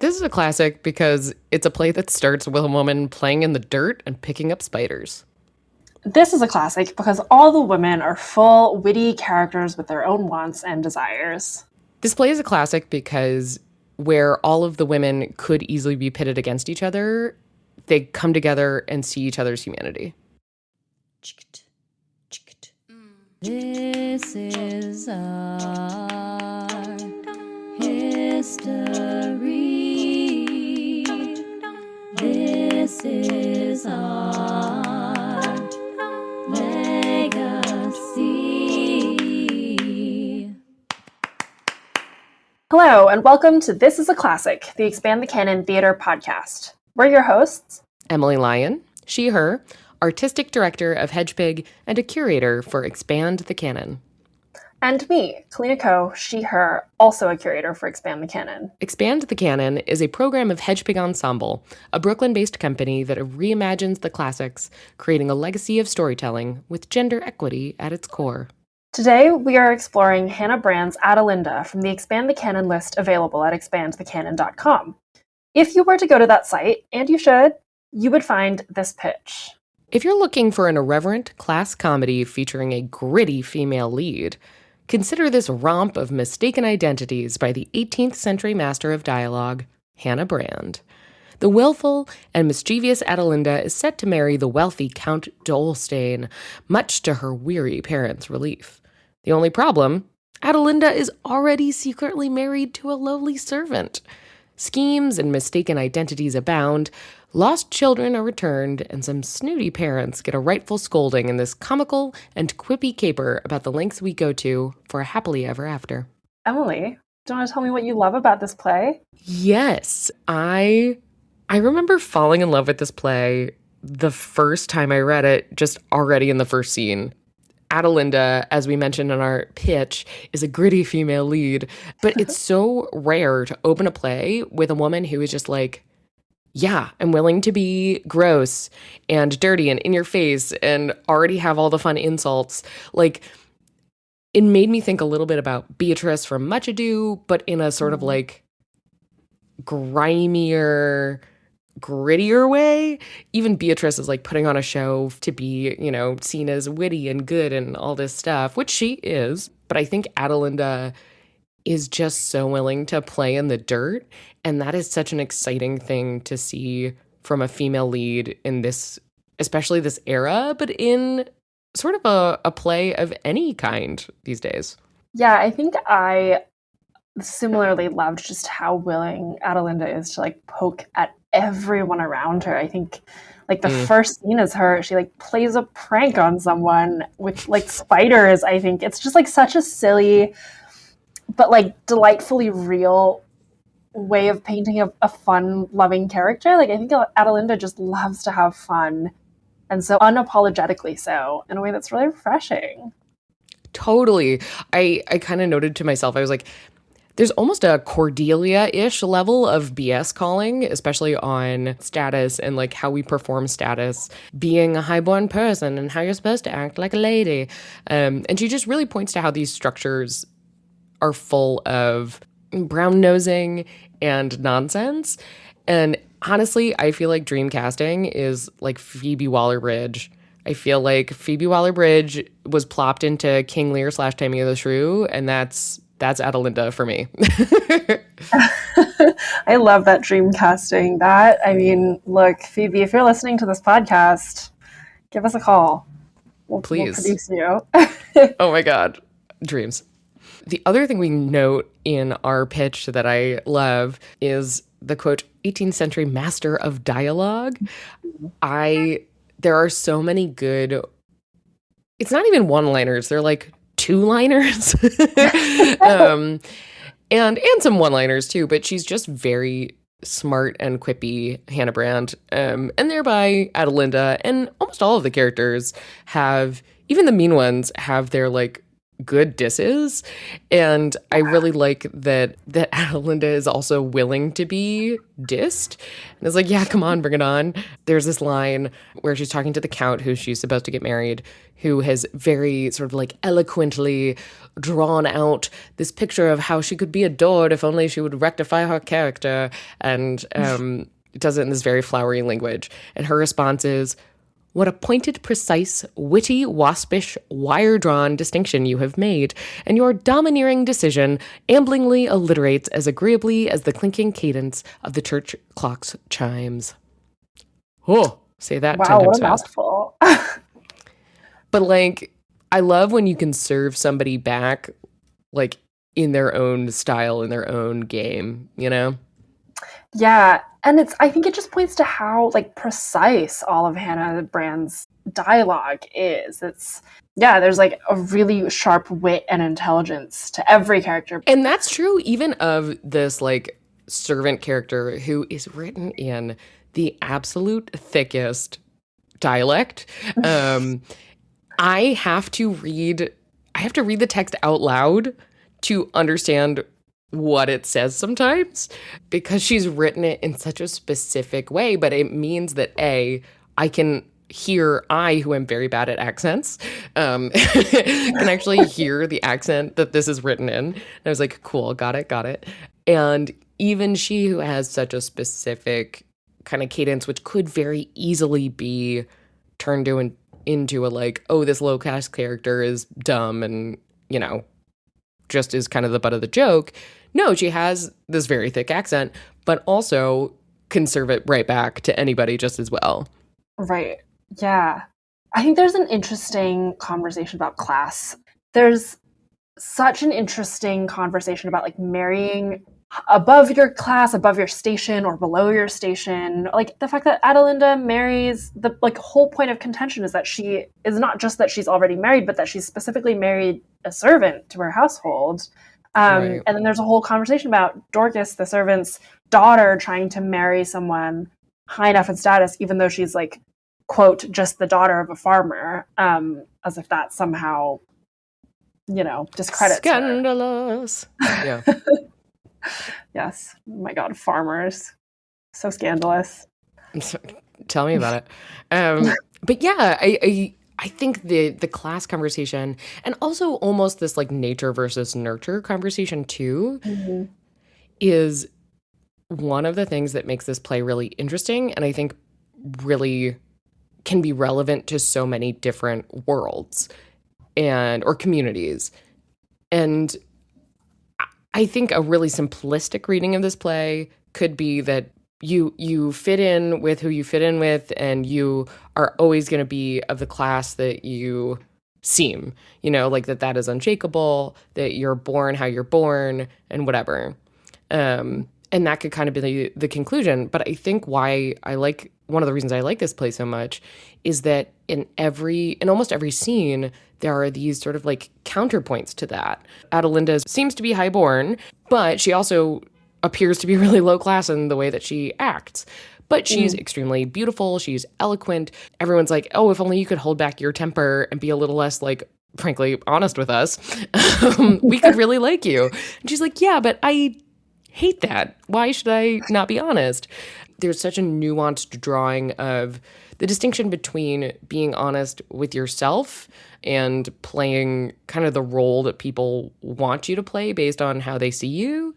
This is a classic because it's a play that starts with a woman playing in the dirt and picking up spiders. This is a classic because all the women are full, witty characters with their own wants and desires. This play is a classic because where all of the women could easily be pitted against each other, they come together and see each other's humanity. This is our history. This is our legacy. Hello, and welcome to This is a Classic, the Expand the Canon Theater podcast. We're your hosts, Emily Lyon, she, her, artistic director of Hedgepig and a curator for Expand the Canon. and me, Kalina, she, her, also a curator for Expand the Canon. Expand the Canon is a program of Hedgepig Ensemble, a Brooklyn-based company that reimagines the classics, creating a legacy of storytelling with gender equity at its core. Today, we are exploring Hannah Brand's Adelinda from the Expand the Canon list available at expandthecanon.com. If you were to go to that site, and you should, you would find this pitch. If you're looking for an irreverent class comedy featuring a gritty female lead, consider this romp of mistaken identities by the 18th century master of dialogue, Hannah Brand. The willful and mischievous Adelinda is set to marry the wealthy Count Dolstein, much to her weary parents' relief. The only problem, Adelinda is already secretly married to a lowly servant. Schemes and mistaken identities abound, lost children are returned, and some snooty parents get a rightful scolding in this comical and quippy caper about the lengths we go to for a happily ever after. Emily, do you want to tell me what you love about this play? Yes, I remember falling in love with this play the first time I read it, just already in the first scene. Adelinda, as we mentioned in our pitch, is a gritty female lead, but it's so rare to open a play with a woman who is just like, yeah, I'm willing to be gross and dirty and in your face and already have all the fun insults. Like, it made me think a little bit about Beatrice from Much Ado, but in a sort of like grimier, grittier way. Even Beatrice is like putting on a show to be, seen as witty and good and all this stuff, which she is. But I think Adelinda is just so willing to play in the dirt. And that is such an exciting thing to see from a female lead in this, especially this era, but in sort of a play of any kind these days. Yeah, I think I similarly loved just how willing Adelinda is to like poke at everyone around her. I think like the first scene is her, she like plays a prank on someone with like spiders. I think it's just like such a silly but like delightfully real way of painting a fun, loving character. Like I think Adelinda just loves to have fun, and so unapologetically so, in a way that's really refreshing. Totally. I kind of noted to myself, I was like, there's almost a Cordelia-ish level of BS calling, especially on status and like how we perform status, being a highborn person and how you're supposed to act like a lady. And she just really points to how these structures are full of brown nosing and nonsense. And honestly, I feel like dream casting is like Phoebe Waller-Bridge. I feel like Phoebe Waller-Bridge was plopped into King Lear / Taming of the Shrew, and that's Adelinda for me. I love that dream casting. Look, Phoebe, if you're listening to this podcast, give us a call. We'll produce you. Oh my God. Dreams. The other thing we note in our pitch that I love is the quote, 18th century master of dialogue. There are so many good, it's not even one-liners, they're like two-liners. And some one-liners too, but she's just very smart and quippy, Hannah Brand. And thereby Adelinda and almost all of the characters have, even the mean ones, have their like good disses. And I really like that Adelinda is also willing to be dissed. And it's like, yeah, come on, bring it on. There's this line where she's talking to the count who she's supposed to get married, who has very sort of like eloquently drawn out this picture of how she could be adored if only she would rectify her character. And does it in this very flowery language. And her response is, "What a pointed, precise, witty, waspish, wire-drawn distinction you have made, and your domineering decision amblingly alliterates as agreeably as the clinking cadence of the church clock's chimes." Oh, say that 10 Wow, what times a fast. mouthful. But like, I love when you can serve somebody back, like in their own style, in their own game, you know? Yeah, and I think it just points to how like precise all of Hannah Brand's dialogue is. There's like a really sharp wit and intelligence to every character. And that's true even of this like servant character who is written in the absolute thickest dialect. I have to read the text out loud to understand what it says sometimes, because she's written it in such a specific way, but it means that I can hear, who am very bad at accents, can actually hear the accent that this is written in. And I was like, cool, got it. And even she, who has such a specific kind of cadence, which could very easily be turned into a like, oh, this low cast character is dumb and, you know, just is kind of the butt of the joke. No, she has this very thick accent, but also can serve it right back to anybody just as well. Right. Yeah. I think there's an interesting conversation about class. There's such an interesting conversation about like marrying above your class, above your station, or below your station. Like the fact that Adelinda marries, the like whole point of contention is that she is not just that she's already married, but that she's specifically married a servant to her household. Right. And then there's a whole conversation about Dorcas, the servant's daughter, trying to marry someone high enough in status, even though she's like, quote, just the daughter of a farmer, as if that somehow, you know, discredits Scandalous. her. Yeah. Yes. Oh my God, farmers. So scandalous. Tell me about it. But yeah, I think the class conversation, and also almost this like nature versus nurture conversation too, is one of the things that makes this play really interesting, and I think really can be relevant to so many different worlds or communities. And I think a really simplistic reading of this play could be that you fit in with who you fit in with, and you are always going to be of the class that you seem, you know, like that is unshakable, that you're born how you're born and whatever. And that could kind of be the conclusion. But I think one of the reasons I like this play so much is that in almost every scene, there are these sort of like counterpoints to that. Adelinda seems to be highborn, but she also appears to be really low class in the way that she acts. But she's extremely beautiful. She's eloquent. Everyone's like, oh, if only you could hold back your temper and be a little less, like, frankly, honest with us, we could really like you. And she's like, yeah, but I hate that. Why should I not be honest? There's such a nuanced drawing of the distinction between being honest with yourself and playing kind of the role that people want you to play based on how they see you.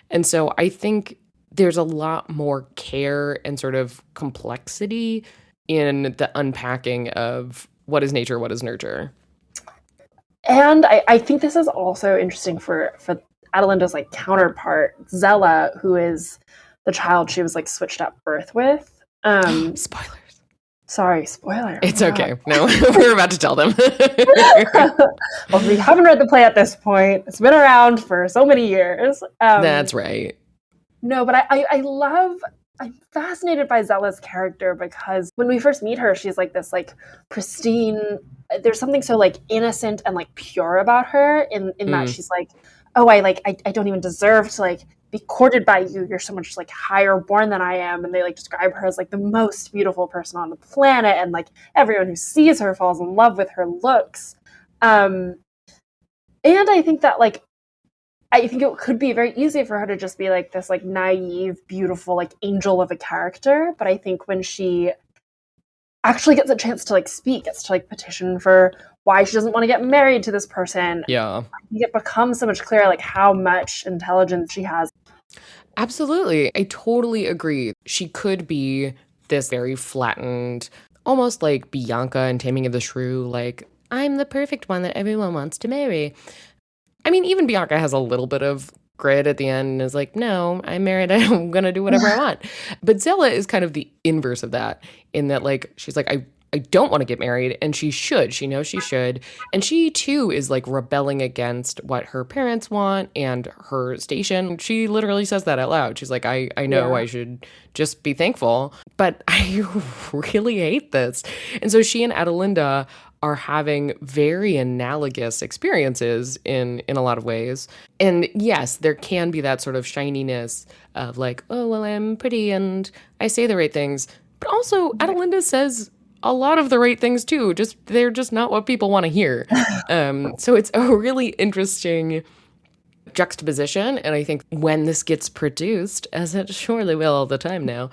And so I think there's a lot more care and sort of complexity in the unpacking of what is nature, what is nurture. And I think this is also interesting for Adelinda's like counterpart, Zella, who is the child she was like switched at birth with. Spoilers. Sorry, spoiler. It's okay. No, we're about to tell them. Well, we haven't read the play at this point. It's been around for so many years. That's right. No, but I'm fascinated by Zella's character, because when we first meet her, she's like this like pristine, there's something so like innocent and like pure about her in that she's like, oh, I don't even deserve to like be courted by you. You're so much like higher born than I am. And they like describe her as like the most beautiful person on the planet. And like everyone who sees her falls in love with her looks. And I think that, like, I think it could be very easy for her to just be like this like naive, beautiful, like angel of a character. But I think when she actually gets a chance to like speak, gets to like petition for why she doesn't want to get married to this person, Yeah. I think it becomes so much clearer like how much intelligence she has. Absolutely. I totally agree. She could be this very flattened, almost like Bianca in Taming of the Shrew, like, I'm the perfect one that everyone wants to marry. I mean, even Bianca has a little bit of grit at the end and is like, no, I'm married. I'm going to do whatever I want. But Zella is kind of the inverse of that, in that, like, she's like, I don't want to get married. And she should. She knows she should. And she, too, is like rebelling against what her parents want and her station. She literally says that out loud. She's like, I know I should just be thankful, but I really hate this. And so she and Adelinda are having very analogous experiences in a lot of ways. And yes, there can be that sort of shininess of like, oh, well, I'm pretty and I say the right things. But also, Adelinda says a lot of the right things too. Just they're just not what people want to hear. So it's a really interesting juxtaposition. And I think when this gets produced, as it surely will all the time now,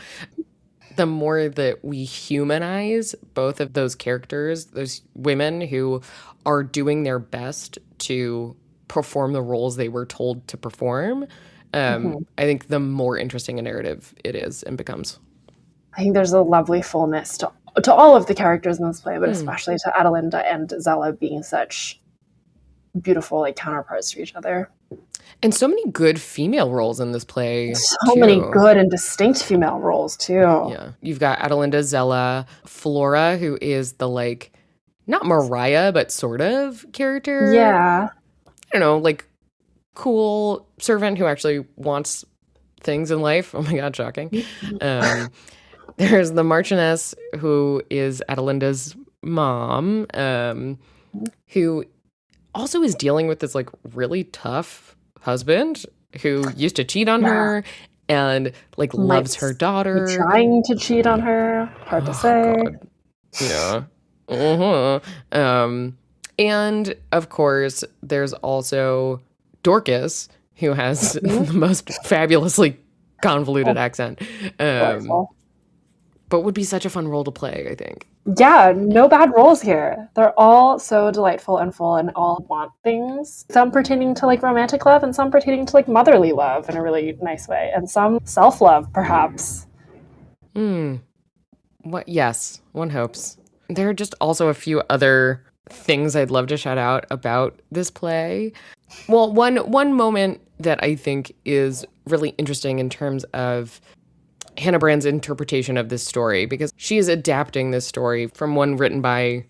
the more that we humanize both of those characters, those women who are doing their best to perform the roles they were told to perform, I think the more interesting a narrative it is and becomes. I think there's a lovely fullness to all of the characters in this play, but especially to Adelinda and Zella being such beautiful like counterparts to each other. And so many good female roles in this play. So many good and distinct female roles too. Yeah. You've got Adelinda, Zella, Flora, who is the like, not Mariah, but sort of character. Yeah. I don't know, like cool servant who actually wants things in life. Oh my God, shocking. There's the Marchioness, who is Adelinda's mom, who also is dealing with this like really tough husband who used to cheat on her and like loves her daughter. Trying to cheat on her. Hard to say. God. Yeah. And of course, there's also Dorcas, who has the most fabulously convoluted accent. But would be such a fun role to play, I think. Yeah, no bad roles here. They're all so delightful and full and all want things. Some pertaining to like romantic love and some pertaining to like motherly love in a really nice way. And some self-love, perhaps. What? Yes, one hopes. There are just also a few other things I'd love to shout out about this play. Well, one moment that I think is really interesting in terms of Hannah Brand's interpretation of this story, because she is adapting this story from one written by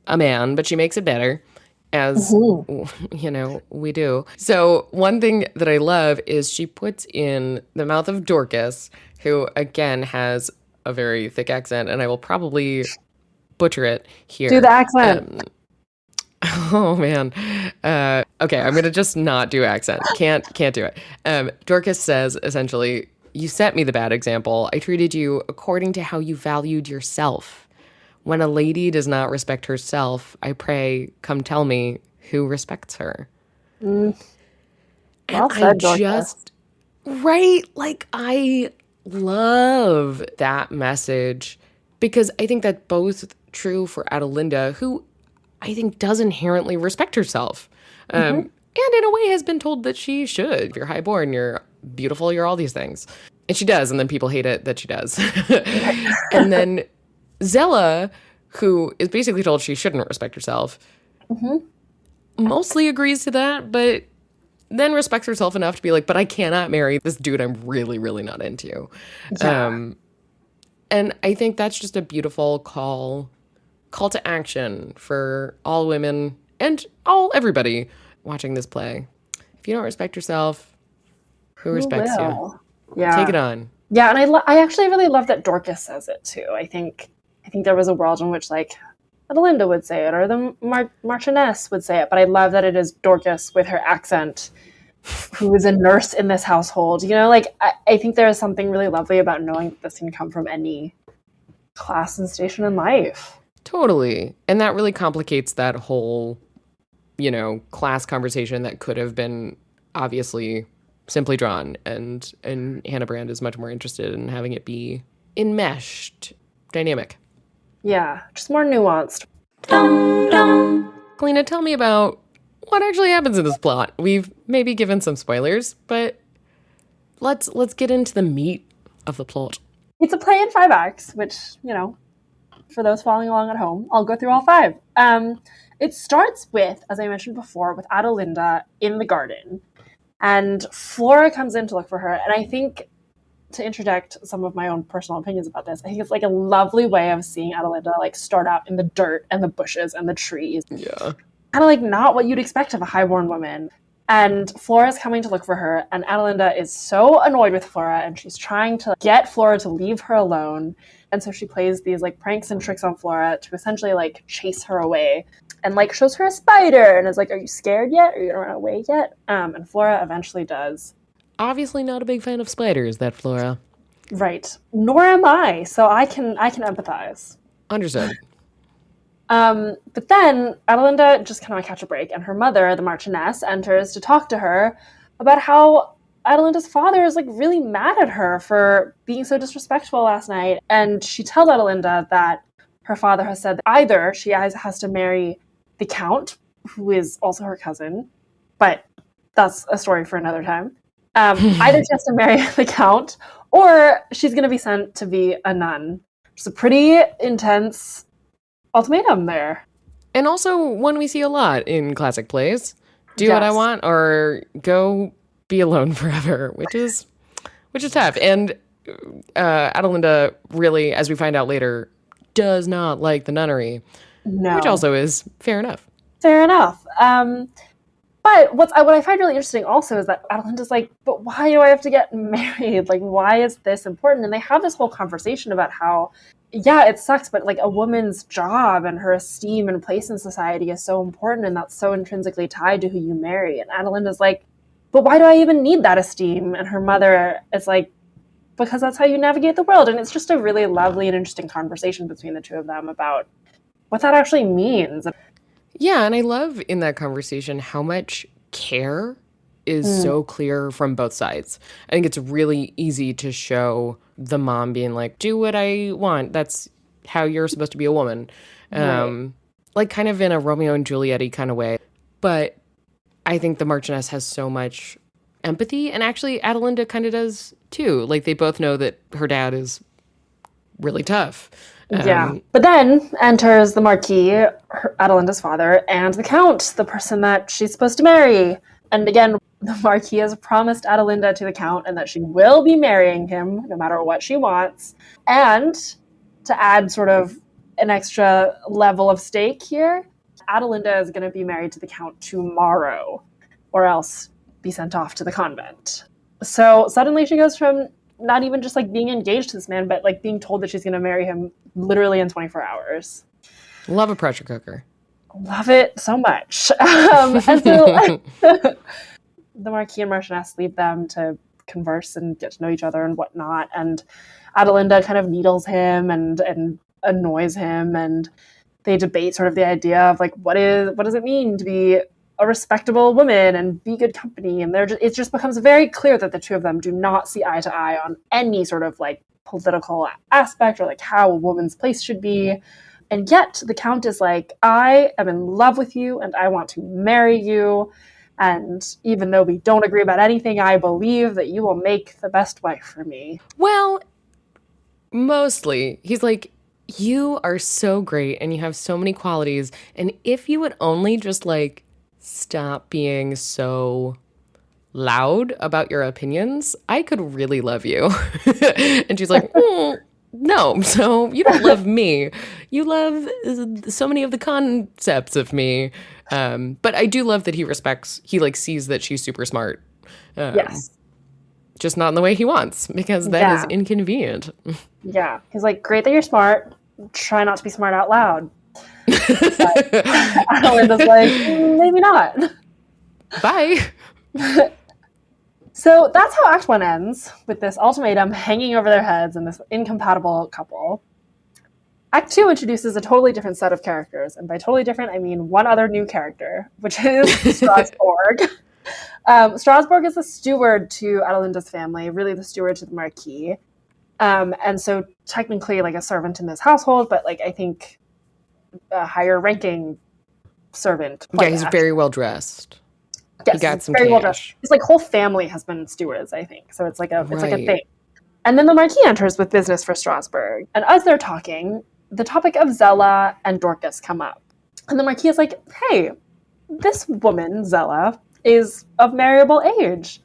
a man, but she makes it better, as you know, we do. So one thing that I love is she puts in the mouth of Dorcas, who again has a very thick accent, and I will probably butcher it here. Do the accent. Oh man. Okay, I'm gonna just not do accent. Can't do it. Dorcas says essentially, you set me the bad example. I treated you according to how you valued yourself. When a lady does not respect herself, I pray, come tell me who respects her. Well said, Dorcas. Right? Like, I love that message because I think that's both true for Adelinda, who I think does inherently respect herself. And in a way has been told that she should. You're highborn, you're beautiful, you're all these things. And she does, and then people hate it that she does. And then Zella, who is basically told she shouldn't respect herself, mostly agrees to that, but then respects herself enough to be like, but I cannot marry this dude I'm really, really not into. Yeah. And I think that's just a beautiful call to action for all women and everybody watching this play. If you don't respect yourself, who respects you? Yeah. Take it on. Yeah, and I actually really love that Dorcas says it too. I think there was a world in which like Adelinda would say it or the Marchioness would say it, but I love that it is Dorcas with her accent who is a nurse in this household. You know, like I think there is something really lovely about knowing that this can come from any class and station in life. Totally. And that really complicates that whole class conversation that could have been obviously simply drawn, and Hannah Brand is much more interested in having it be enmeshed, dynamic. Yeah, just more nuanced. Kalina, tell me about what actually happens in this plot. We've maybe given some spoilers, but let's get into the meat of the plot. It's a play in 5 acts, which, for those following along at home, I'll go through all 5. It starts with, as I mentioned before, with Adelinda in the garden. And Flora comes in to look for her. And I think, to interject some of my own personal opinions about this, I think it's like a lovely way of seeing Adelinda like start out in the dirt and the bushes and the trees. Yeah. Kind of like not what you'd expect of a highborn woman. And Flora's coming to look for her, and Adelinda is so annoyed with Flora, and she's trying to get Flora to leave her alone. And so she plays these like pranks and tricks on Flora to essentially like chase her away, and like shows her a spider and is like, "Are you scared yet? Are you gonna run away yet?" And Flora eventually does. Obviously not a big fan of spiders, that Flora. Right. Nor am I, so I can empathize. Understood. But then Adelinda just kind of catch a break, and her mother, the Marchioness, enters to talk to her about how Adelinda's father is like really mad at her for being so disrespectful last night. And she tells Adelinda that her father has said that either she has to marry the Count, who is also her cousin, but that's a story for another time. Either she has to marry the Count, or she's going to be sent to be a nun. It's a pretty intense ultimatum there. And also one we see a lot in classic plays. Do what I want or go be alone forever, which is tough. And Adelinda really, as we find out later, does not like the nunnery. No. Which also is fair enough. Fair enough. But what I find really interesting also is that Adelinda's like, but why do I have to get married? Like, why is this important? And they have this whole conversation about how, yeah, it sucks, but like a woman's job and her esteem and place in society is so important, and that's so intrinsically tied to who you marry. And Adelinda's like, but why do I even need that esteem? And her mother is like, because that's how you navigate the world. And it's just a really lovely and interesting conversation between the two of them about what that actually means. Yeah, and I love in that conversation how much care is so clear from both sides. I think it's really easy to show the mom being like, do what I want. That's how you're supposed to be a woman. Right. Like kind of in a Romeo and Juliet-y kind of way. But I think the Marchioness has so much empathy. And actually, Adelinda kind of does too. Like they both know that her dad really tough. Yeah. But then enters the Marquis, Adelinda's father, and the Count, the person that she's supposed to marry. And again, the Marquis has promised Adelinda to the Count and that she will be marrying him no matter what she wants. And to add sort of an extra level of stake here, Adelinda is going to be married to the Count tomorrow, or else be sent off to the convent. So suddenly she goes from not even just like being engaged to this man, but like being told that she's going to marry him literally in 24 hours. Love a pressure cooker. Love it so much. And so the Marquis and Marchioness leave them to converse and get to know each other and whatnot. And Adelinda kind of needles him and annoys him, and they debate sort of the idea of like what does it mean to be a respectable woman and be good company. And it just becomes very clear that the two of them do not see eye to eye on any sort of like political aspect or like how a woman's place should be. And yet the Count is like, I am in love with you and I want to marry you. And even though we don't agree about anything, I believe that you will make the best wife for me. Well, mostly. He's like, you are so great and you have so many qualities. And if you would only just like stop being so loud about your opinions, I could really love you. And she's like, no, so you don't love me. You love so many of the concepts of me. But I do love that he like sees that she's super smart. Yes. Just not in the way he wants, because that is inconvenient. Yeah. He's like, great that you're smart. Try not to be smart out loud. But Adelinda's like, maybe not. Bye. So that's how Act 1 ends, with this ultimatum hanging over their heads and this incompatible couple. Act 2 introduces a totally different set of characters. And by totally different, I mean one other new character, which is Strasbourg. Strasbourg is the steward to Adelinda's family, really the steward to the Marquis. And so technically like a servant in this household, but like I think a higher ranking servant. Yeah, he's very well dressed. Yes, he got some very cash. well dressed. His like whole family has been stewards, I think. So it's like a Right. thing. And then the Marquis enters with business for Strasbourg. And as they're talking, the topic of Zella and Dorcas come up. And the Marquis is like, hey, this woman, Zella, is of marriable age.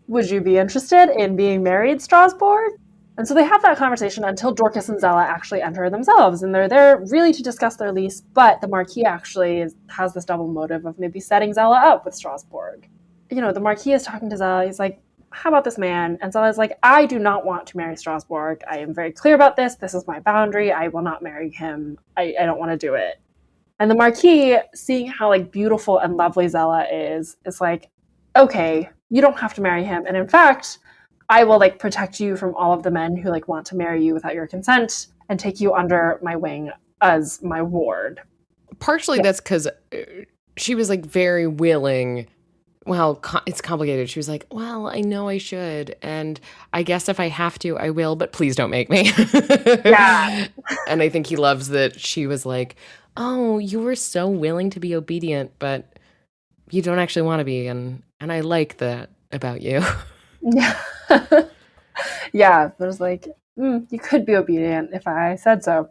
Would you be interested in being married, Strasbourg? And so they have that conversation until Dorcas and Zella actually enter themselves. And they're there really to discuss their lease, but the Marquis actually has this double motive of maybe setting Zella up with Strasbourg. You know, the Marquis is talking to Zella. He's like, how about this man? And Zella's like, I do not want to marry Strasbourg. I am very clear about this. This is my boundary. I will not marry him. I don't want to do it. And the Marquis, seeing how like beautiful and lovely Zella is like, okay, you don't have to marry him. And in fact, I will like protect you from all of the men who like want to marry you without your consent and take you under my wing as my ward. Partially that's because she was like very willing. Well, it's complicated. She was like, well, I know I should. And I guess if I have to, I will, but please don't make me. Yeah. And I think he loves that she was like, oh, you were so willing to be obedient, but you don't actually want to be. And I like that about you. Yeah. Yeah. There's like, you could be obedient if I said so.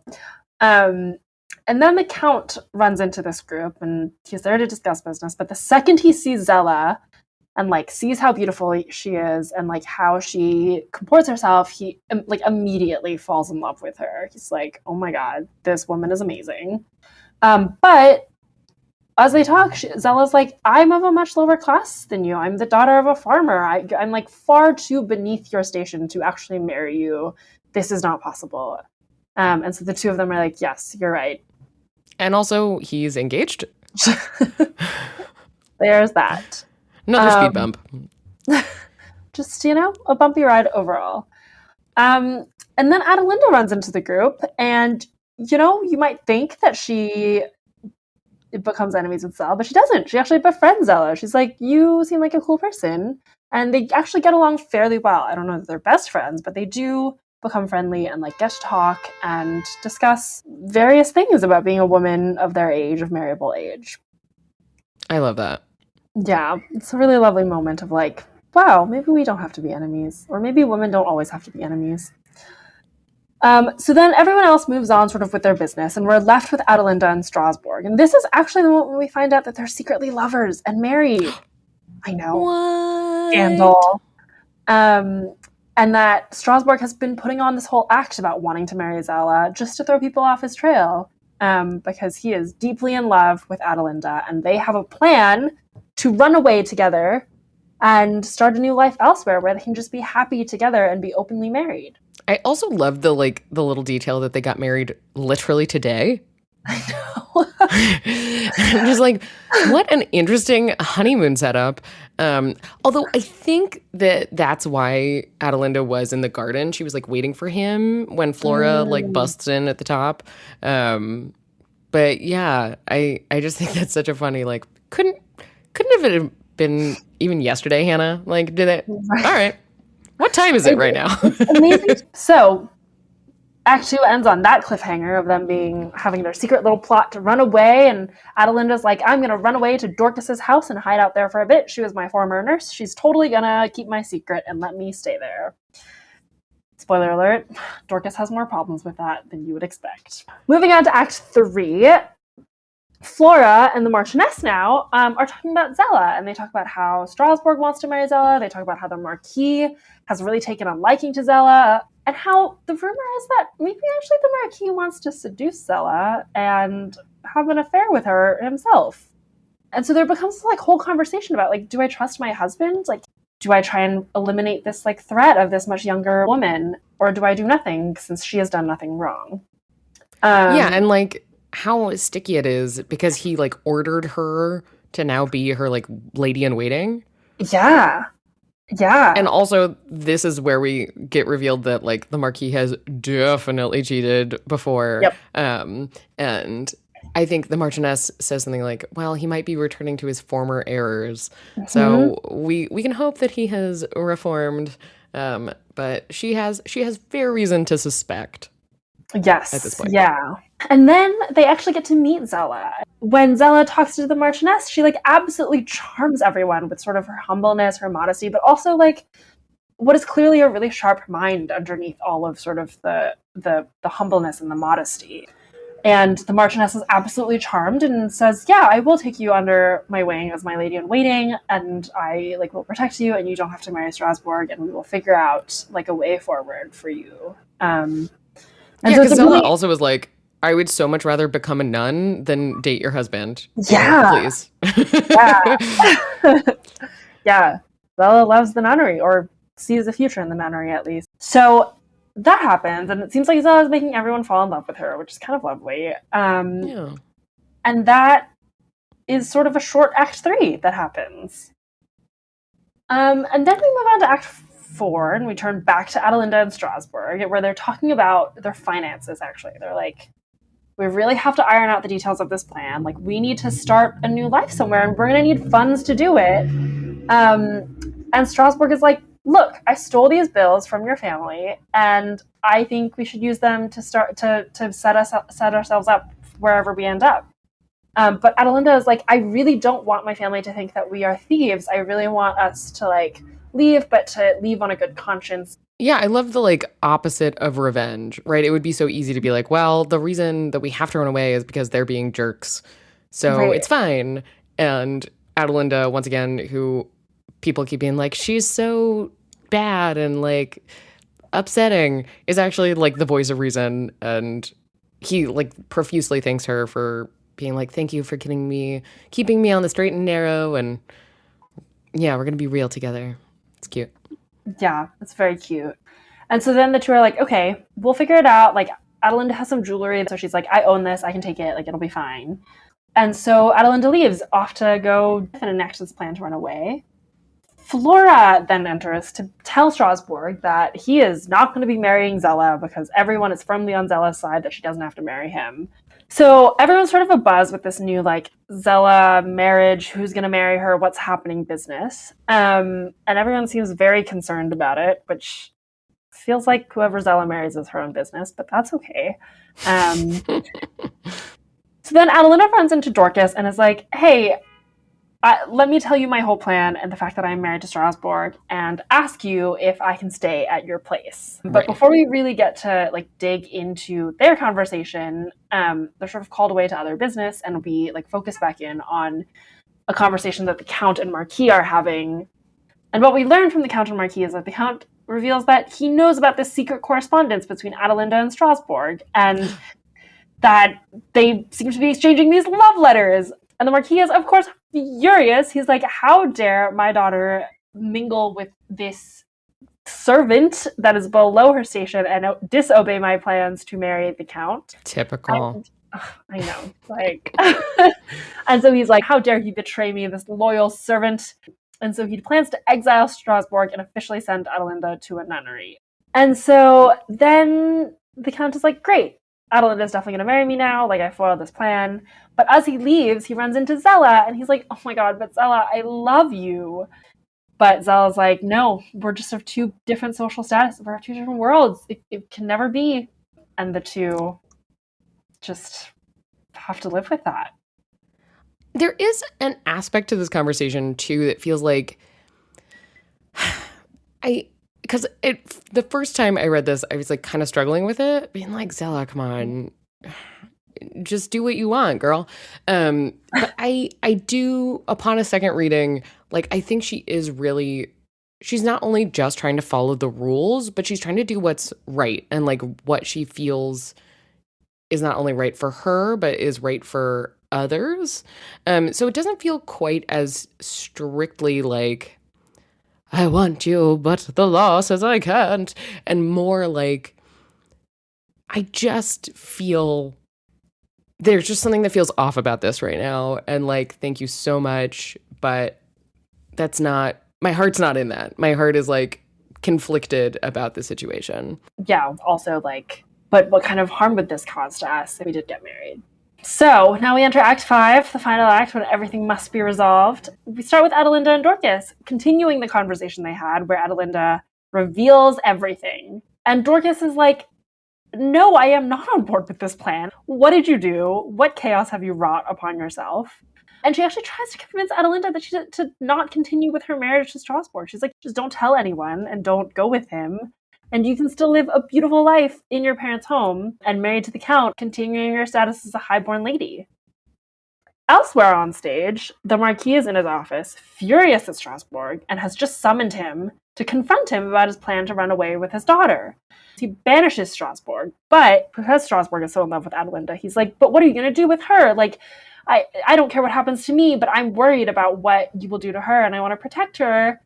And then the Count runs into this group and he's there to discuss business. But the second he sees Zella and like sees how beautiful she is and like how she comports herself, he like immediately falls in love with her. He's like, oh my God, this woman is amazing. But as they talk, Zella's like, I'm of a much lower class than you. I'm the daughter of a farmer. I'm like far too beneath your station to actually marry you. This is not possible. And so the two of them are like, yes, you're right. And also, he's engaged. There's that. Another speed bump. Just, you know, a bumpy ride overall. And then Adelinda runs into the group, and, you know, you might think that she becomes enemies with Zella, but she doesn't. She actually befriends Zella. She's like, you seem like a cool person. And they actually get along fairly well. I don't know that they're best friends, but they do become friendly and like get to talk and discuss various things about being a woman of their age, of marriable age. I love that. Yeah, it's a really lovely moment of like, wow, maybe we don't have to be enemies, or maybe women don't always have to be enemies. So then everyone else moves on sort of with their business, and we're left with Adelinda and Strasbourg. And this is actually the moment when we find out that they're secretly lovers and married. I know. What? Scandal. And that Strasbourg has been putting on this whole act about wanting to marry Zella just to throw people off his trail, because he is deeply in love with Adelinda, and they have a plan to run away together and start a new life elsewhere where they can just be happy together and be openly married. I also love the little detail that they got married literally today. I know. I'm just like, what an interesting honeymoon setup. Although I think that's why Adelinda was in the garden. She was like waiting for him when Flora like busts in at the top. But yeah, I just think that's such a funny, like, couldn't have been even yesterday, Hannah? Like, did it? Right. All right. What time is it right now? Amazing. So Act 2 ends on that cliffhanger of them having their secret little plot to run away, and Adelinda's like, I'm going to run away to Dorcas's house and hide out there for a bit. She was my former nurse. She's totally going to keep my secret and let me stay there. Spoiler alert, Dorcas has more problems with that than you would expect. Moving on to Act 3, Flora and the Marchioness now are talking about Zella, and they talk about how Strasbourg wants to marry Zella. They talk about how the Marquis has really taken a liking to Zella, and how the rumor is that maybe actually the Marquis wants to seduce Zella and have an affair with her himself. And so there becomes this like whole conversation about like, do I trust my husband? Like, do I try and eliminate this like threat of this much younger woman, or do I do nothing since she has done nothing wrong? Yeah, and like how sticky it is because he like ordered her to now be her like lady in waiting. Yeah. Yeah. And also, this is where we get revealed that, like, the Marquis has definitely cheated before. Yep. And I think the Marchioness says something like, well, he might be returning to his former errors. So we can hope that he has reformed. But she has fair reason to suspect. Yes. At this point. Yeah. And then they actually get to meet Zella. When Zella talks to the Marchioness, she like absolutely charms everyone with sort of her humbleness, her modesty, but also like what is clearly a really sharp mind underneath all of sort of the humbleness and the modesty. And the Marchioness is absolutely charmed and says, yeah, I will take you under my wing as my lady in waiting, and I like will protect you, and you don't have to marry Strasbourg, and we will figure out like a way forward for you. And yeah, so because Zella also was like, I would so much rather become a nun than date your husband. Yeah. Please. Yeah. Yeah. Zella loves the nunnery, or sees a future in the nunnery at least. So that happens, and it seems like Zella is making everyone fall in love with her, which is kind of lovely. Yeah. And that is sort of a short Act 3 that happens. And then we move on to Act 4, and we turn back to Adelinda and Strasbourg, where they're talking about their finances, actually. They're like, we really have to iron out the details of this plan. Like, we need to start a new life somewhere, and we're going to need funds to do it. And Strasbourg is like, look, I stole these bills from your family, and I think we should use them to start to set ourselves up wherever we end up. But Adelinda is like, I really don't want my family to think that we are thieves. I really want us to like leave, but to leave on a good conscience. Yeah, I love the like opposite of revenge, right? It would be so easy to be like, well, the reason that we have to run away is because they're being jerks. So It's fine. And Adelinda, once again, who people keep being like, she's so bad and like upsetting, is actually like the voice of reason. And he like profusely thanks her for being like, thank you for keeping me on the straight and narrow. And yeah, we're going to be real together. It's cute. Yeah, it's very cute. And so then the two are like, okay, we'll figure it out. Like, Adelinda has some jewelry, so she's like, I own this, I can take it, like, it'll be fine. And so Adelinda leaves, off to go and enact this plan to run away. Flora then enters to tell Strasbourg that he is not going to be marrying Zella because everyone is firmly on Zella's side, that she doesn't have to marry him. So everyone's sort of abuzz with this new, like, Zella marriage, who's going to marry her, what's happening business. And everyone seems very concerned about it, which feels like whoever Zella marries is her own business, but that's okay. So then Adelinda runs into Dorcas and is like, hey, let me tell you my whole plan and the fact that I'm married to Strasbourg, and ask you if I can stay at your place. But before we really get to like dig into their conversation, they're sort of called away to other business, and we like focus back in on a conversation that the Count and Marquis are having. And what we learn from the Count and Marquis is that the Count reveals that he knows about this secret correspondence between Adelinda and Strasbourg, and that they seem to be exchanging these love letters. And the Marquis is, of course, furious. He's like, how dare my daughter mingle with this servant that is below her station and disobey my plans to marry the Count. Typical. And, I know. Like, and so he's like, how dare he betray me, this loyal servant. And so he plans to exile Strasbourg and officially send Adelinda to a nunnery. And so then the Count is like, great, Adelinda is definitely going to marry me now. Like, I foiled this plan. But as he leaves, he runs into Zella, and he's like, oh my god, but Zella, I love you. But Zella's like, no, we're just of two different social statuses. We're of two different worlds. It can never be. And the two just have to live with that. There is an aspect to this conversation, too, that feels like because the first time I read this, I was like kind of struggling with it, being like, Zella, come on, just do what you want, girl. But I do, upon a second reading, like, I think she's not only just trying to follow the rules, but she's trying to do what's right, and like what she feels is not only right for her, but is right for others. So it doesn't feel quite as strictly like, I want you, but the law says I can't. And more like, I just feel there's just something that feels off about this right now. And like, thank you so much, but that's not my heart's not in that. My heart is like conflicted about the situation. Yeah, also like, but what kind of harm would this cause to us if we did get married? So now we enter Act 5, the final act, when everything must be resolved. We start with Adelinda and Dorcas, continuing the conversation they had, where Adelinda reveals everything. And Dorcas is like, no, I am not on board with this plan. What did you do? What chaos have you wrought upon yourself? And she actually tries to convince Adelinda that to not continue with her marriage to Strasbourg. She's like, just don't tell anyone and don't go with him. And you can still live a beautiful life in your parents' home and married to the Count, continuing your status as a highborn lady. Elsewhere on stage, the Marquis is in his office, furious at Strasbourg, and has just summoned him to confront him about his plan to run away with his daughter. He banishes Strasbourg, but because Strasbourg is so in love with Adelinda, he's like, but what are you going to do with her? Like, I don't care what happens to me, but I'm worried about what you will do to her, and I want to protect her,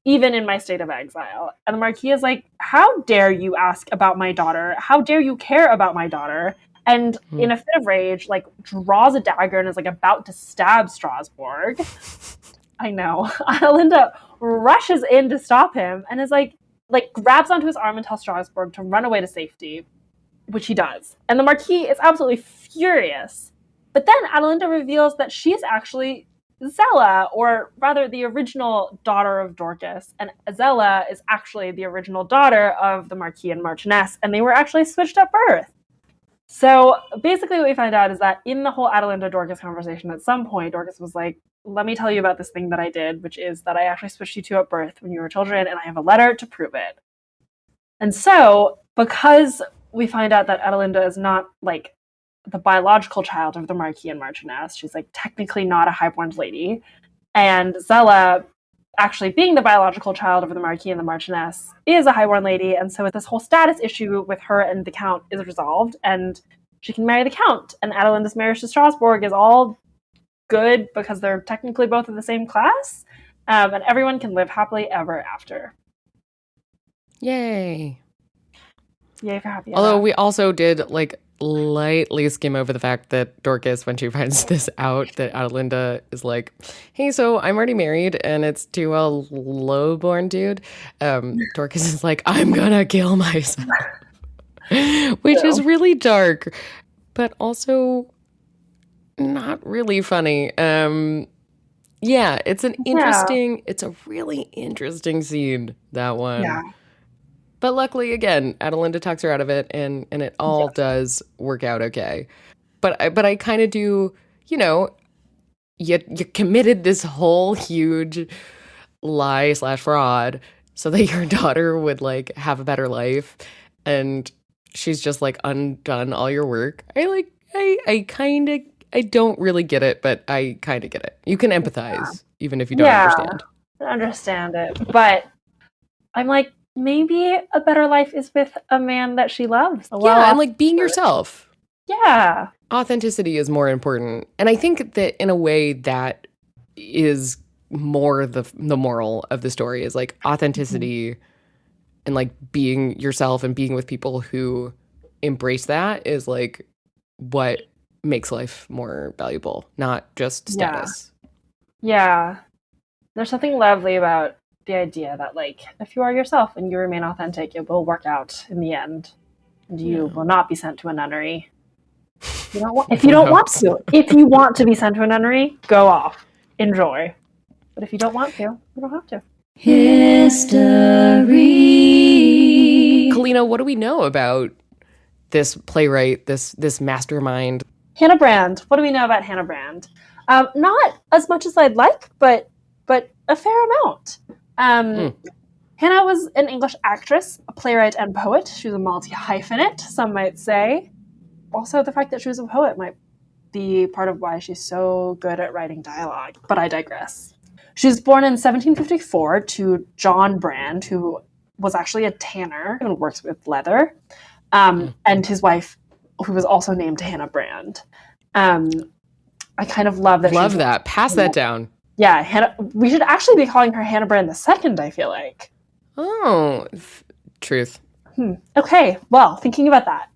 even in my state of exile. And the Marquis is like, how dare you ask about my daughter? How dare you care about my daughter? And in a fit of rage, like, draws a dagger and is like about to stab Strasbourg. I know. Adelinda rushes in to stop him and is like grabs onto his arm and tells Strasbourg to run away to safety, which he does. And the Marquis is absolutely furious. But then Adelinda reveals that she is actually Zella, or rather the original daughter of Dorcas, and Zella is actually the original daughter of the Marquis and Marchioness, and they were actually switched at birth. So basically what we find out is that in the whole Adelinda-Dorcas conversation, at some point, Dorcas was like, let me tell you about this thing that I did, which is that I actually switched you two at birth when you were children, and I have a letter to prove it. And so, because we find out that Adelinda is not, like, the biological child of the Marquis and Marchioness, she's, like, technically not a highborn lady, and Zella, actually being the biological child of the Marquis and the Marchioness, is a highborn lady, and so this whole status issue with her and the Count is resolved, and she can marry the Count, and Adelinda's marriage to Strasbourg is all good because they're technically both in the same class, and everyone can live happily ever after. Yay. Yay for happy Although ever. we also did like lightly skim over the fact that Dorcas, when she finds this out, that Adelinda is like, hey, so I'm already married and it's to a lowborn dude. Dorcas is like, I'm gonna kill myself. Which is really dark, but also not really funny. Yeah, it's a really interesting scene, that one. Yeah. But luckily, again, Adelinda talks her out of it, and it all does work out okay. But I kind of do, you know, you committed this whole huge lie / fraud so that your daughter would like have a better life, and she's just like undone all your work. I don't really get it, but I kind of get it. You can empathize, even if you don't understand. I understand it, but I'm like, maybe a better life is with a man that she loves. And like being yourself. Yeah. Authenticity is more important. And I think that in a way that is more the moral of the story is like authenticity and like being yourself and being with people who embrace that is like what makes life more valuable, not just status. Yeah. There's something lovely about the idea that, like, if you are yourself and you remain authentic, it will work out in the end. And you will not be sent to a nunnery. If you don't want to. If you want to be sent to a nunnery, go off. Enjoy. But if you don't want to, you don't have to. History. Kalina, what do we know about this playwright, this mastermind? Hannah Brand. What do we know about Hannah Brand? Not as much as I'd like, but a fair amount. Hannah was an English actress, a playwright, and poet. She was a multi-hyphenate, some might say. Also, the fact that she was a poet might be part of why she's so good at writing dialogue, but I digress. She was born in 1754 to John Brand, who was actually a tanner and works with leather, and his wife, who was also named Hannah Brand. I kind of love that. Love that. Pass that down. Yeah, Hannah. We should actually be calling her Hannah Brand II, I feel like. Oh, truth. Okay, well, thinking about that.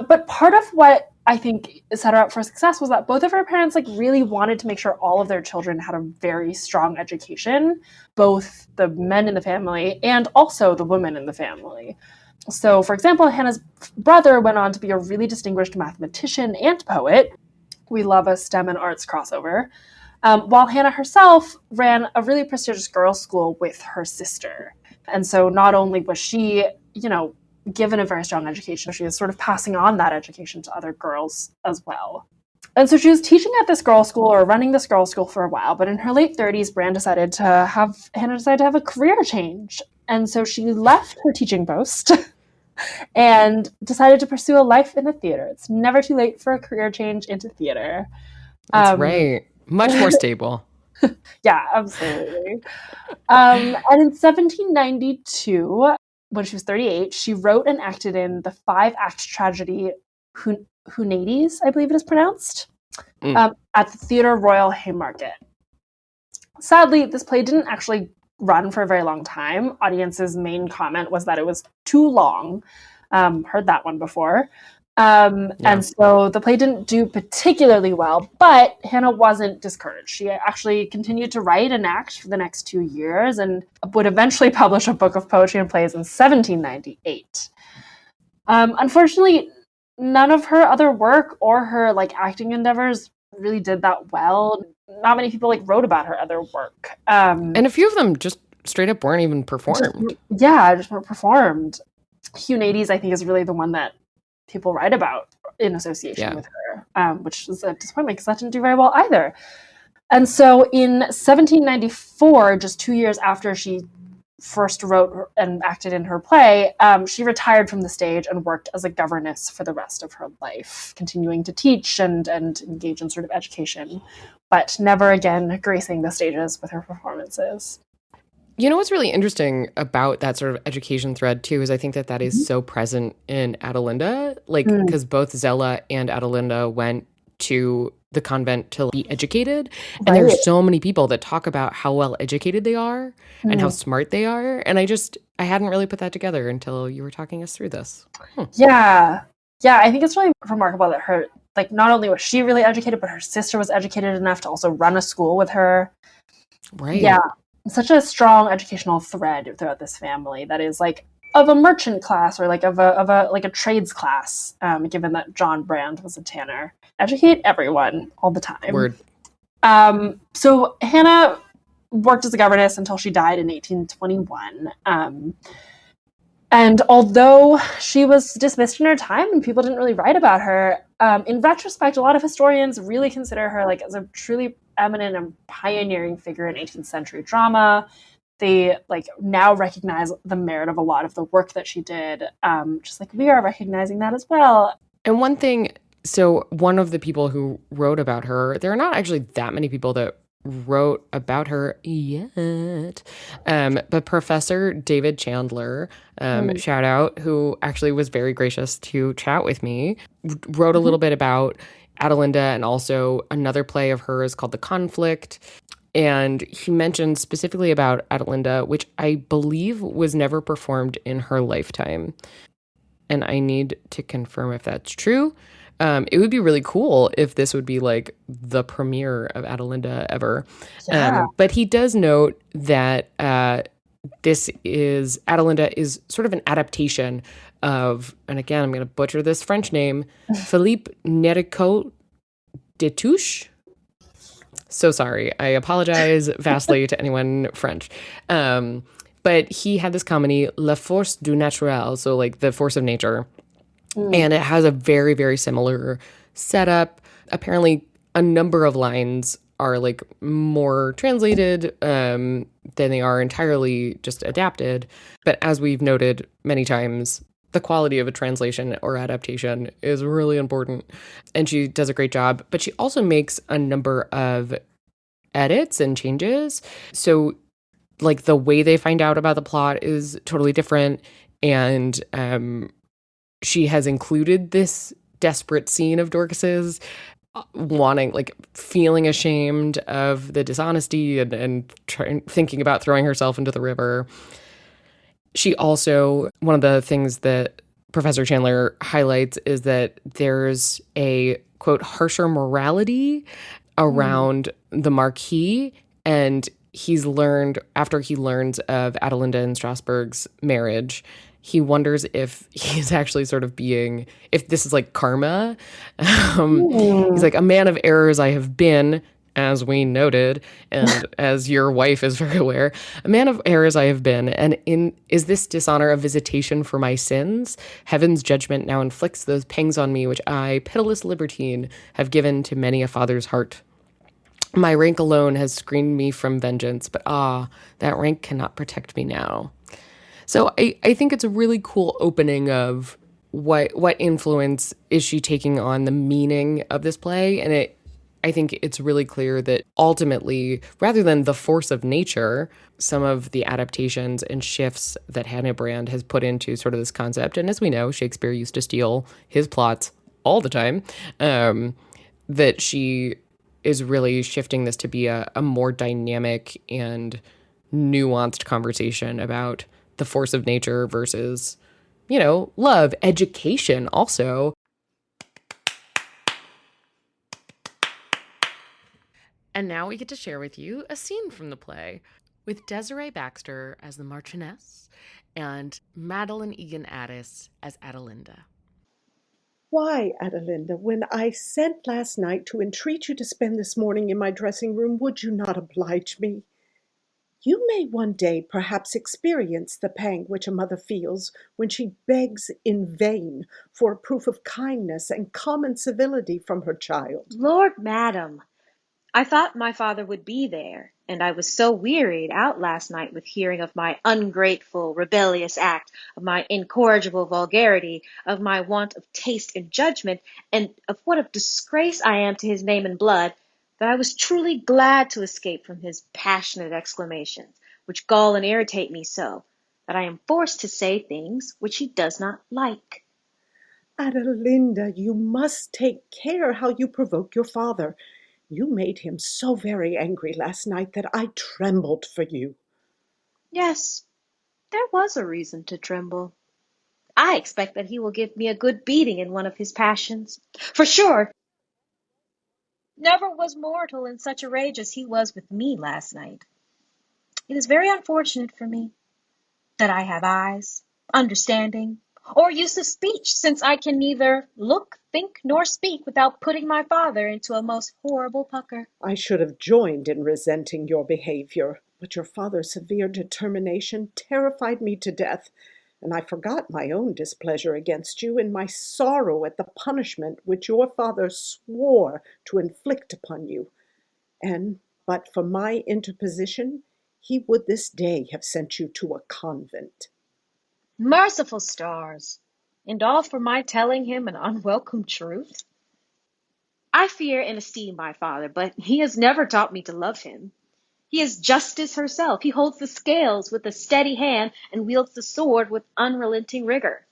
But part of what I think set her up for success was that both of her parents like really wanted to make sure all of their children had a very strong education, both the men in the family and also the women in the family. So, for example, Hannah's brother went on to be a really distinguished mathematician and poet. We love a STEM and arts crossover. While Hannah herself ran a really prestigious girls' school with her sister. And so not only was she, given a very strong education, she is sort of passing on that education to other girls as well. And so she was teaching at this girls' school or running this girls' school for a while, but in her late 30s, Hannah decided to have a career change. And so she left her teaching post and decided to pursue a life in the theater. It's never too late for a career change into theater. That's right. Much more stable. Yeah, absolutely. And in 1792, when she was 38, she wrote and acted in the 5-act tragedy Hunades, I believe it is pronounced, at the Theatre Royal Haymarket. Sadly, this play didn't actually run for a very long time. Audience's main comment was that it was too long. Heard that one before. And so the play didn't do particularly well, but Hannah wasn't discouraged. She actually continued to write and act for the next 2 years and would eventually publish a book of poetry and plays in 1798. Unfortunately, none of her other work or her acting endeavors really did that well. Not many people wrote about her other work. And a few of them just straight up weren't even performed. Just weren't performed. Hunades, I think, is really the one that people write about in association with her, which is a disappointment because that didn't do very well either. And so in 1794, just 2 years after she first wrote and acted in her play, she retired from the stage and worked as a governess for the rest of her life, continuing to teach and engage in sort of education, but never again gracing the stages with her performances. You know what's really interesting about that sort of education thread, too, is I think that is so present in Adelinda, because both Zella and Adelinda went to the convent to be educated. And there are so many people that talk about how well educated they are and how smart they are. And I hadn't really put that together until you were talking us through this. Yeah. Yeah, I think it's really remarkable that her, not only was she really educated, but her sister was educated enough to also run a school with her. Right. Yeah. Such a strong educational thread throughout this family that is of a merchant class or of a trades class, given that John Brand was a tanner. Educate everyone all the time. Word. So Hannah worked as a governess until she died in 1821. And although she was dismissed in her time and people didn't really write about her, in retrospect, a lot of historians really consider her as a truly eminent and pioneering figure in 18th century drama. They now recognize the merit of a lot of the work that she did, just like we are recognizing that as well. And one of the people who wrote about her, there are not actually that many people that wrote about her yet, but Professor David Chandler, shout out, who actually was very gracious to chat with me, wrote a little bit about Adelinda and also another play of hers called The Conflict. And he mentioned specifically about Adelinda, which I believe was never performed in her lifetime. And I need to confirm if that's true. It would be really cool if this would be the premiere of Adelinda ever. Yeah. But he does note that Adelinda is sort of an adaptation of, and again, I'm going to butcher this French name, Philippe Néricault de Touche. So sorry. I apologize vastly to anyone French. But he had this comedy, La Force du Naturel, so the force of nature. And it has a very, very similar setup. Apparently, a number of lines are more translated than they are entirely just adapted. But as we've noted many times, the quality of a translation or adaptation is really important. And she does a great job. But she also makes a number of edits and changes. So the way they find out about the plot is totally different. And she has included this desperate scene of Dorcas's feeling ashamed of the dishonesty and thinking about throwing herself into the river. She also, one of the things that Professor Chandler highlights is that there's a, quote, harsher morality around the Marquis, and after he learns of Adelinda and Strasbourg's marriage, he wonders if he's actually sort of if this is like karma. He's like, a man of errors I have been, as we noted, and as your wife is very aware, a man of errors I have been, and is this dishonor a visitation for my sins? Heaven's judgment now inflicts those pangs on me which I, pitiless libertine, have given to many a father's heart. My rank alone has screened me from vengeance, but that rank cannot protect me now. So I think it's a really cool opening of what influence is she taking on the meaning of this play, and I think it's really clear that ultimately, rather than the force of nature, some of the adaptations and shifts that Hannah Brand has put into sort of this concept, and as we know, Shakespeare used to steal his plots all the time, that she is really shifting this to be a more dynamic and nuanced conversation about the force of nature versus, love, education also. And now we get to share with you a scene from the play with Desireé Baxter as the Marchioness and Madeline Egan Addis as Adelinda. Why, Adelinda, when I sent last night to entreat you to spend this morning in my dressing room, would you not oblige me? You may one day perhaps experience the pang which a mother feels when she begs in vain for a proof of kindness and common civility from her child. Lord, madam, I thought my father would be there, and I was so wearied out last night with hearing of my ungrateful, rebellious act, of my incorrigible vulgarity, of my want of taste and judgment, and of what a disgrace I am to his name and blood, that I was truly glad to escape from his passionate exclamations, which gall and irritate me so, that I am forced to say things which he does not like. Adelinda, you must take care how you provoke your father. You made him so very angry last night that I trembled for you. Yes, there was a reason to tremble. I expect that he will give me a good beating in one of his passions. For sure, never was mortal in such a rage as he was with me last night. It is very unfortunate for me that I have eyes, understanding, or use of speech, since I can neither look, think, nor speak without putting my father into a most horrible pucker. I should have joined in resenting your behavior, but your father's severe determination terrified me to death, and I forgot my own displeasure against you in my sorrow at the punishment which your father swore to inflict upon you. And but for my interposition, he would this day have sent you to a convent. Merciful stars! And all for my telling him an unwelcome truth? I fear and esteem my father, but he has never taught me to love him. He is justice herself. He holds the scales with a steady hand and wields the sword with unrelenting rigor,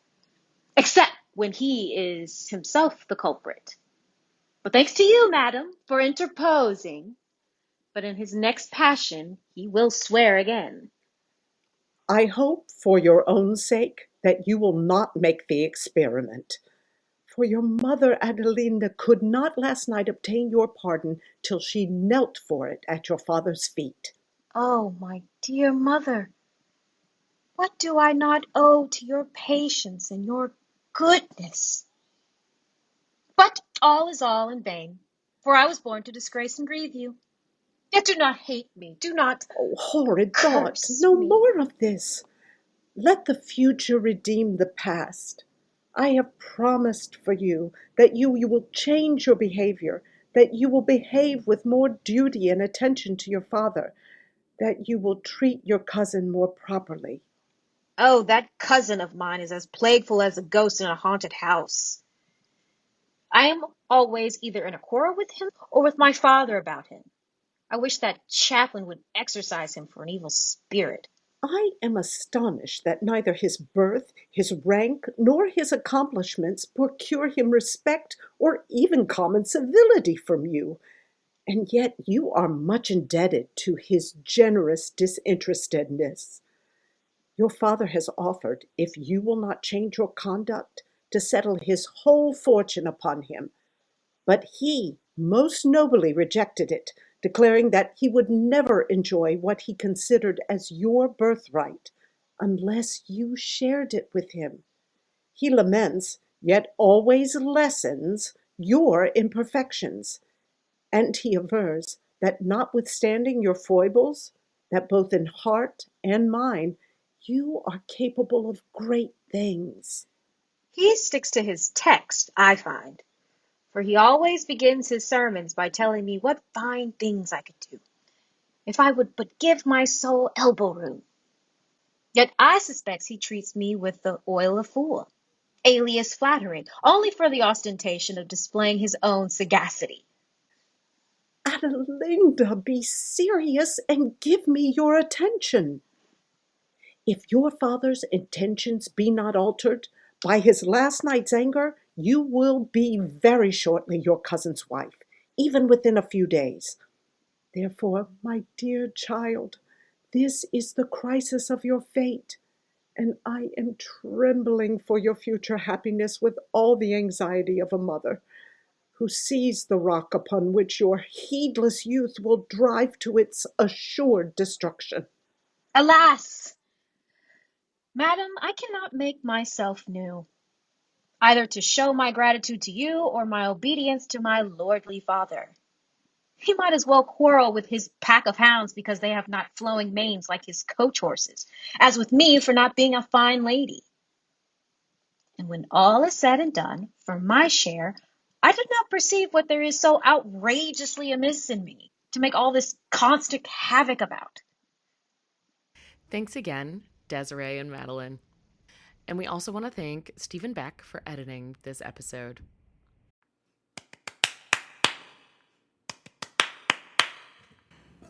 except when he is himself the culprit. But thanks to you, madam, for interposing. But in his next passion he will swear again. I hope, for your own sake, that you will not make the experiment. For your mother, Adelinda, could not last night obtain your pardon till she knelt for it at your father's feet. Oh, my dear mother, what do I not owe to your patience and your goodness? But all is all in vain, for I was born to disgrace and grieve you. Yet do not hate me, do not Oh, horrid thought! curse No me. more of this. Let the future redeem the past. I have promised for you that you will change your behavior, that you will behave with more duty and attention to your father, that you will treat your cousin more properly. Oh, that cousin of mine is as plagueful as a ghost in a haunted house. I am always either in a quarrel with him or with my father about him. I wish that chaplain would exorcise him for an evil spirit. I am astonished that neither his birth, his rank, nor his accomplishments procure him respect or even common civility from you, and yet you are much indebted to his generous disinterestedness. Your father has offered, if you will not change your conduct, to settle his whole fortune upon him. But he most nobly rejected it, declaring that he would never enjoy what he considered as your birthright, unless you shared it with him. He laments, yet always lessens, your imperfections, and he avers that notwithstanding your foibles, that both in heart and mind you are capable of great things. He sticks to his text, I find, for he always begins his sermons by telling me what fine things I could do, if I would but give my soul elbow room. Yet I suspect he treats me with the oil of fool, alias flattering, only for the ostentation of displaying his own sagacity. Adelinda, be serious and give me your attention. If your father's intentions be not altered by his last night's anger, you will be very shortly your cousin's wife, even within a few days. Therefore, my dear child, this is the crisis of your fate, and I am trembling for your future happiness with all the anxiety of a mother, who sees the rock upon which your heedless youth will drive to its assured destruction. Alas! Madam, I cannot make myself new, either to show my gratitude to you or my obedience to my lordly father. He might as well quarrel with his pack of hounds because they have not flowing manes like his coach horses, as with me for not being a fine lady. And when all is said and done, for my share, I did not perceive what there is so outrageously amiss in me to make all this constant havoc about. Thanks again, Desireé and Madeline. And we also want to thank Stephen Baek for editing this episode.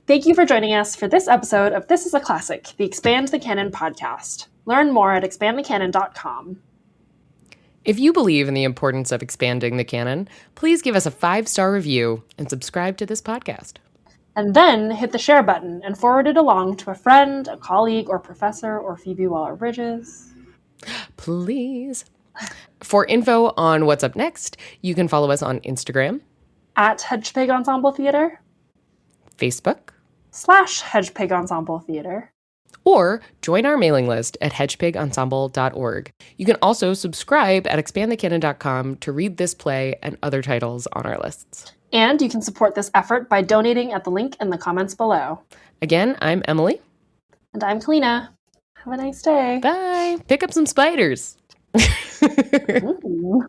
Thank you for joining us for this episode of This is a Classic, the Expand the Canon podcast. Learn more at expandthecanon.com. If you believe in the importance of expanding the canon, please give us a 5-star review and subscribe to this podcast. And then hit the share button and forward it along to a friend, a colleague, or professor, or Phoebe Waller-Bridges. Please. For info on what's up next, you can follow us on Instagram, At Hedgepig Ensemble Theater, Facebook, /Hedgepig Ensemble Theater, or join our mailing list at hedgepigensemble.org. You can also subscribe at expandthecanon.com to read this play and other titles on our lists. And you can support this effort by donating at the link in the comments below. Again, I'm Emily. And I'm Kalina. Have a nice day. Bye. Pick up some spiders. Ooh.